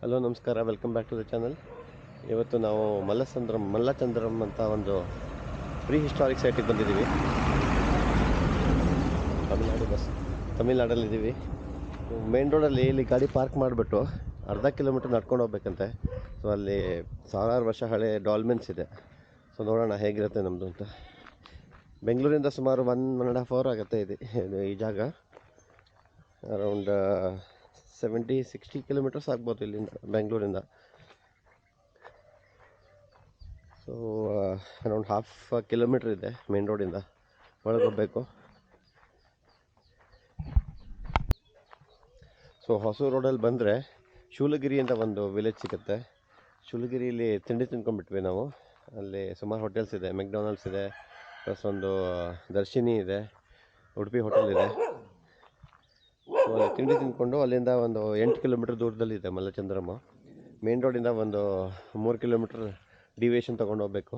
Hello ನಮಸ್ಕಾರ, welcome back to the channel. ಇವತ್ತು ನಾವು ಮಲ್ಲಚಂದ್ರಂ ಅಂತ ಒಂದು ಪ್ರೀ ಹಿಸ್ಟಾರಿಕ್ ಸೈಟಿಗೆ ಬಂದಿದ್ದೀವಿ. ತಮಿಳ್ನಾಡಲ್ಲಿದ್ದೀವಿ. ಮೇನ್ ರೋಡಲ್ಲಿ ಇಲ್ಲಿ ಗಾಡಿ ಪಾರ್ಕ್ ಮಾಡಿಬಿಟ್ಟು ಅರ್ಧ ಕಿಲೋಮೀಟ್ರ್ ನಡ್ಕೊಂಡು ಹೋಗ್ಬೇಕಂತೆ. ಸೊ ಅಲ್ಲಿ ಸಾವಿರಾರು ವರ್ಷ ಹಳೆ ಡಾಲ್ಮೆನ್ಸ್ ಇದೆ. ಸೊ ನೋಡೋಣ ಹೇಗಿರುತ್ತೆ ನಮ್ಮದು ಅಂತ. ಬೆಂಗಳೂರಿಂದ ಸುಮಾರು 1.5 hour ಆಗುತ್ತೆ ಈ ಜಾಗ. ಅರೌಂಡ್ 70-60 ಕಿಲೋಮೀಟರ್ಸ್ ಆಗ್ಬೋದು ಇಲ್ಲಿಂದ, ಬೆಂಗಳೂರಿಂದ. ಸೊ ಅರೌಂಡ್ 1/2 ಕಿಲೋಮೀಟ್ರ್ ಇದೆ ಮೇನ್ ರೋಡಿಂದ, ಒಳಗೆ ಹೋಗಬೇಕು. ಸೊ ಹೊಸೂರು ರೋಡಲ್ಲಿ ಬಂದರೆ ಶೂಲಗಿರಿ ಅಂತ ಒಂದು ವಿಲೇಜ್ ಸಿಗುತ್ತೆ. ಶೂಲಗಿರಿಯಲ್ಲಿ ತಿಂಡಿ ತಿಂದ್ಕೊಂಡ್ಬಿಟ್ವಿ ನಾವು. ಅಲ್ಲಿ ಸುಮಾರು ಹೋಟೆಲ್ಸ್ ಇದೆ, ಮೆಕ್ಡೊನಾಲ್ಡ್ಸ್ ಇದೆ, ಪ್ಲಸ್ ಒಂದು ದರ್ಶಿನಿ ಇದೆ, ಉಡುಪಿ ಹೋಟೆಲ್ ಇದೆ. ಸೊ ಅಲ್ಲಿ ತಿಂಡಿ ತಿಂದ್ಕೊಂಡು ಅಲ್ಲಿಂದ ಒಂದು 8 ಕಿಲೋಮೀಟ್ರ್ ದೂರದಲ್ಲಿದೆ ಮಲ್ಲಚಂದ್ರಮ್ಮ. ಮೇನ್ ರೋಡಿಂದ ಒಂದು 3 ಕಿಲೋಮೀಟ್ರ್ ಡಿವಿಯೇಷನ್ ತೊಗೊಂಡು ಹೋಗಬೇಕು.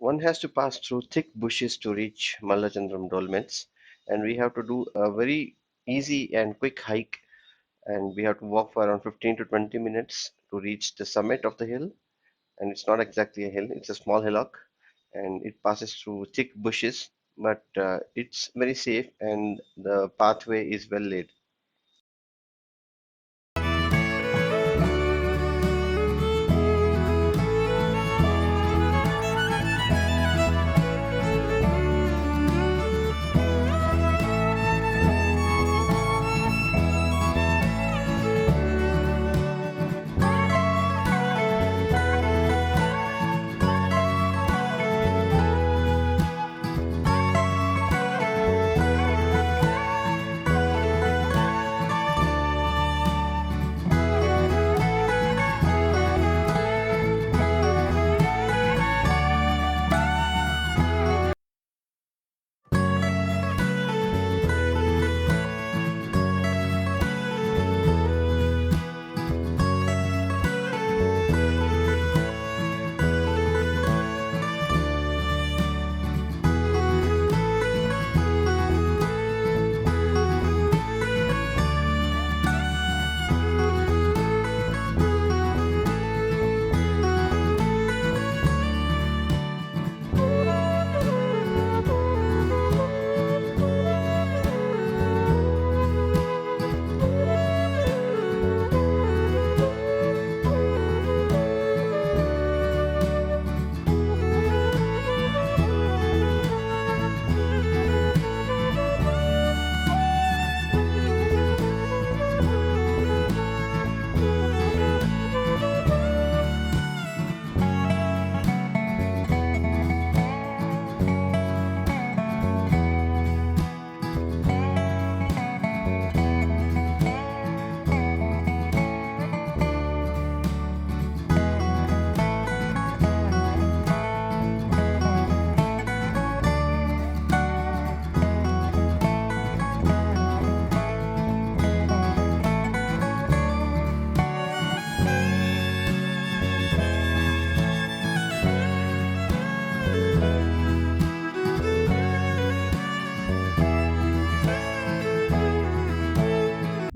One has to pass through thick bushes to reach Mallachandram dolmens, and we have to do a very easy and quick hike, and we have to walk for around 15 to 20 minutes to reach the summit of the hill. And it's not exactly a hill, it's a small hillock, and it passes through thick bushes, but it's very safe and the pathway is well laid.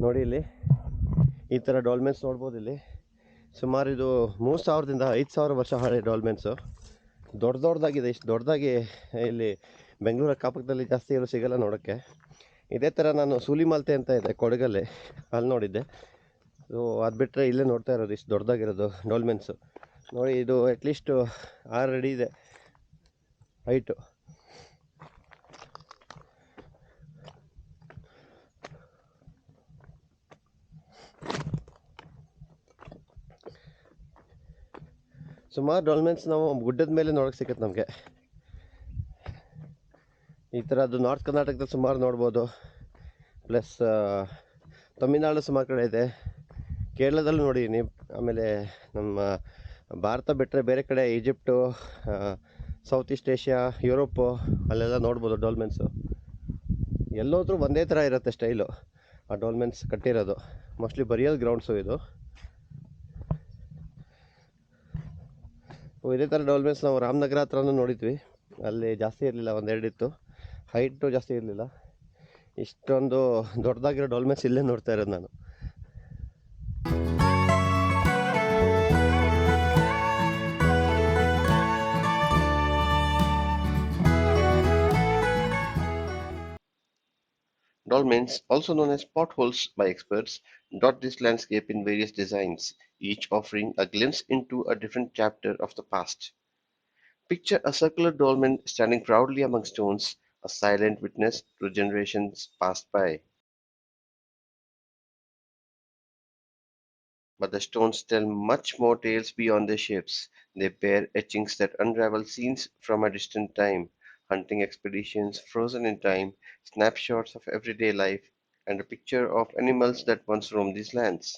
ನೋಡಿ ಇಲ್ಲಿ ಈ ಥರ ಡಾಲ್ಮೆನ್ಸ್ ನೋಡ್ಬೋದು. ಇಲ್ಲಿ ಸುಮಾರು ಇದು 3000ದಿಂದ 5000 ವರ್ಷ ಹಳೆ ಡಾಲ್ಮೆನ್ಸು. ದೊಡ್ಡದಾಗಿದೆ. ಇಷ್ಟು ದೊಡ್ಡದಾಗಿ ಇಲ್ಲಿ ಬೆಂಗಳೂರು ಅಕ್ಕಪಕ್ಕದಲ್ಲಿ ಜಾಸ್ತಿ ಎಲ್ಲೂ ಸಿಗೋಲ್ಲ ನೋಡೋಕ್ಕೆ. ಇದೇ ಥರ ನಾನು ಸೂಲಿಮಾಲ್ತೆ ಅಂತ ಇದೆ ಕೊಡಗಲ್ಲಿ, ಅಲ್ಲಿ ನೋಡಿದ್ದೆ. ಸೊ ಅದು ಬಿಟ್ಟರೆ ಇಲ್ಲೇ ನೋಡ್ತಾ ಇರೋದು ಇಷ್ಟು ದೊಡ್ಡದಾಗಿರೋದು ಡಾಲ್ಮೆನ್ಸು. ನೋಡಿ ಇದು ಅಟ್ಲೀಸ್ಟ್ 6 ಅಡಿ ಇದೆ ಹೈಟು. ಸುಮಾರು ಡಾಲ್ಮೆನ್ಸ್ ನಾವು ಗುಡ್ಡದ ಮೇಲೆ ನೋಡೋಕ್ಕೆ ಸಿಗುತ್ತೆ ನಮಗೆ. ಈ ಥರದ್ದು ನಾರ್ತ್ ಕರ್ನಾಟಕದಲ್ಲಿ ಸುಮಾರು ನೋಡ್ಬೋದು. ಪ್ಲಸ್ ತಮಿಳ್ನಾಡು ಸುಮಾರು ಕಡೆ ಇದೆ, ಕೇರಳದಲ್ಲೂ ನೋಡಿದ್ದೀನಿ. ಆಮೇಲೆ ನಮ್ಮ ಭಾರತ ಬಿಟ್ಟರೆ ಬೇರೆ ಕಡೆ Egypt, south East Asia, Europe ಅಲ್ಲೆಲ್ಲ ನೋಡ್ಬೋದು ಡಾಲ್ಮೆನ್ಸು. ಎಲ್ಲೋದ್ರೂ ಒಂದೇ ಥರ ಇರುತ್ತೆ ಸ್ಟೈಲು ಆ ಡಾಲ್ಮೆನ್ಸ್ ಕಟ್ಟಿರೋದು. ಮೋಸ್ಟ್ಲಿ ಬರಿಯಲ್ ಗ್ರೌಂಡ್ಸು ಇದು. ಇದೇ ಥರ ಡಾಲ್ಮೆನ್ಸ್ ನಾವು ರಾಮನಗರ ಹತ್ರನೂ ನೋಡಿದ್ವಿ. ಅಲ್ಲಿ ಜಾಸ್ತಿ ಇರಲಿಲ್ಲ, ಒಂದೆರಡು ಇತ್ತು. ಹೈಟು ಜಾಸ್ತಿ ಇರಲಿಲ್ಲ. ಇಷ್ಟೊಂದು ದೊಡ್ಡದಾಗಿರೋ ಡಾಲ್ಮೆನ್ಸ್ ಇಲ್ಲೇ ನೋಡ್ತಾ ಇರೋದು ನಾನು. Dolmens, also known as potholes by experts, dot this landscape in various designs, each offering a glimpse into a different chapter of the past. Picture a circular dolmen standing proudly among stones, a silent witness to generations passed by. But the stones tell much more tales beyond their shapes. They bear etchings that unravel scenes from a distant time, hunting expeditions frozen in time, snapshots of everyday life, and a picture of animals that once roamed these lands.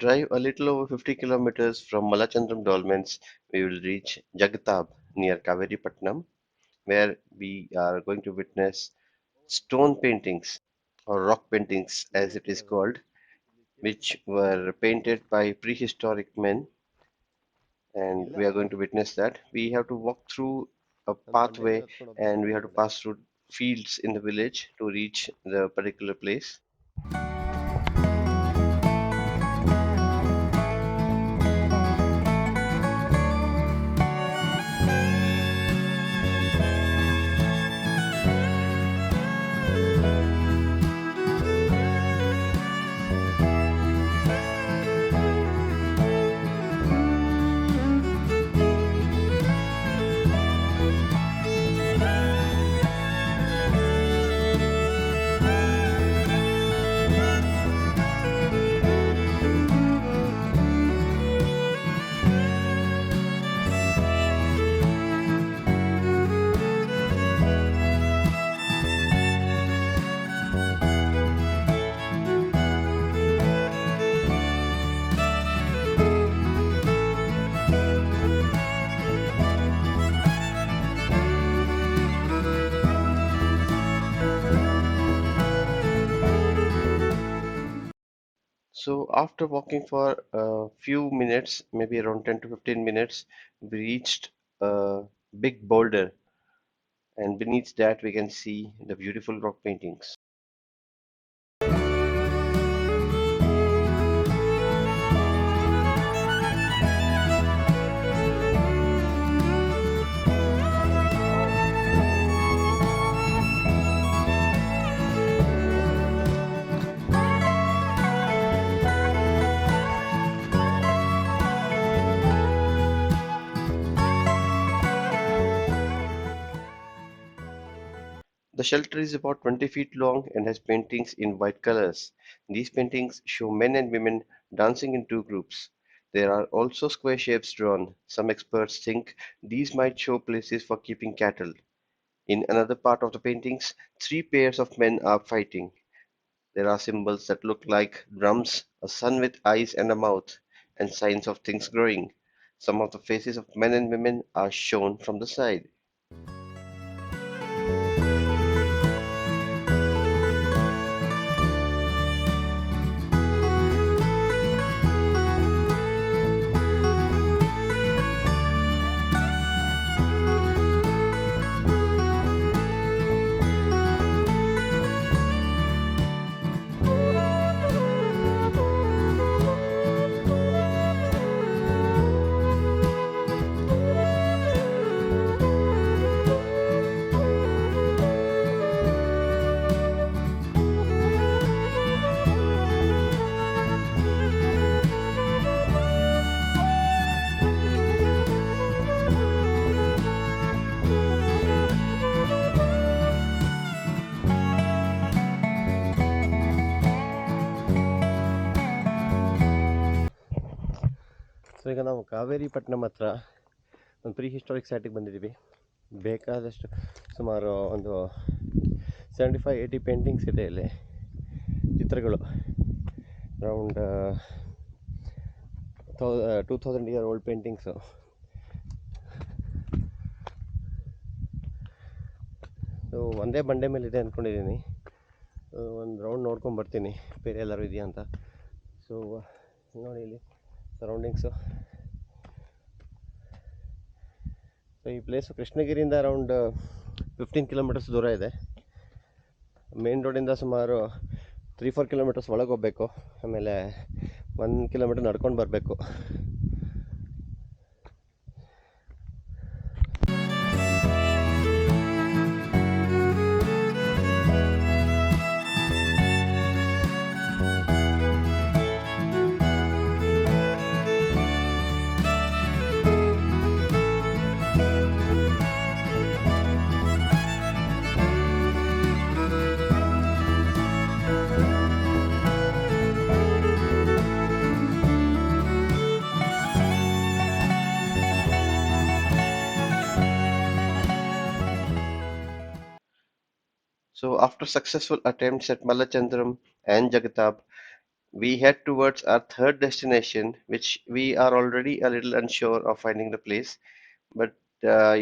Drive a little over 50 kilometers from Mallachandram Dolmens, we will reach Jagatab near Kaveripatnam, where we are going to witness stone paintings or rock paintings as it is called, which were painted by prehistoric men, and we are going to witness that. We have to walk through a pathway and we have to pass through fields in the village to reach the particular place. So after walking for a few minutes, maybe around 10 to 15 minutes, we reached a big boulder, and beneath that we can see the beautiful rock paintings. The shelter is about 20 feet long and has paintings in white colors. These paintings show men and women dancing in two groups. There are also square shapes drawn. Some experts think these might show places for keeping cattle. In another part of the paintings, three pairs of men are fighting. There are symbols that look like drums, a sun with eyes and a mouth, and signs of things growing. Some of the faces of men and women are shown from the side. ಈಗ ನಾವು ಕಾವೇರಿ ಪಟ್ಟಣಂ ಹತ್ರ ಒಂದು pre historic ಸೈಟಿಗೆ ಬಂದಿದ್ದೀವಿ. ಬೇಕಾದಷ್ಟು ಸುಮಾರು ಒಂದು 75-80 paintings ಇದೆ ಇಲ್ಲಿ, ಚಿತ್ರಗಳು. Around 2000 year old paintings. So ಒಂದೇ ಬಂಡೆ ಮೇಲೆ ಇದೆ ಅಂದ್ಕೊಂಡಿದ್ದೀನಿ. ಒಂದು ರೌಂಡ್ ನೋಡ್ಕೊಂಡು ಬರ್ತೀನಿ ಬೇರೆ ಎಲ್ಲರೂ ಇದೆಯಾ ಅಂತ. ಸೊ ನೋಡಿ ಇಲ್ಲಿ ಸರೌಂಡಿಂಗ್ಸು. ಸೊ ಈ ಪ್ಲೇಸು ಕೃಷ್ಣಗಿರಿಯಿಂದ ಅರೌಂಡ್ 15 ಕಿಲೋಮೀಟರ್ಸ್ ದೂರ ಇದೆ. ಮೇನ್ ರೋಡಿಂದ ಸುಮಾರು 3-4 ಕಿಲೋಮೀಟರ್ಸ್ ಒಳಗೆ ಹೋಗಬೇಕು. ಆಮೇಲೆ 1 ಕಿಲೋಮೀಟರ್ ನಡ್ಕೊಂಡು ಬರಬೇಕು. So after successful attempts at Mallachandram and Jagatab, we head towards our third destination, which we are already a little unsure of finding the place. But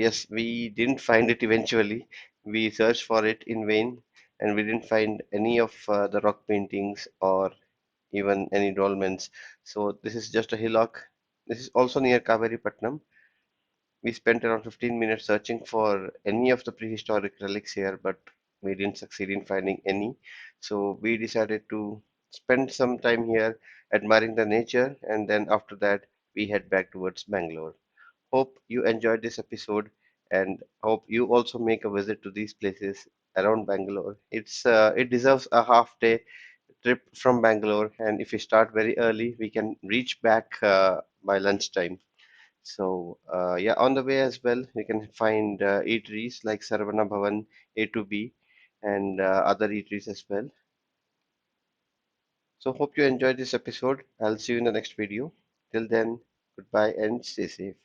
yes, we didn't find it eventually. We searched for it in vain, and we didn't find any of the rock paintings or even any dolmens. So this is just a hillock. This is also near Kaveri Patnam. We spent around 15 minutes searching for any of the prehistoric relics here, but we didn't succeed in finding any. So we decided to spend some time here admiring the nature, and then after that, we head back towards Bangalore. Hope you enjoyed this episode, and hope you also make a visit to these places around Bangalore. It deserves a half day trip from Bangalore, and if we start very early, we can reach back by lunchtime. So yeah, on the way as well, you can find eateries like Saravana Bhavan, A to B, and other eateries as well. So hope you enjoyed this episode. I'll see you in the next video. Till then, goodbye and stay safe.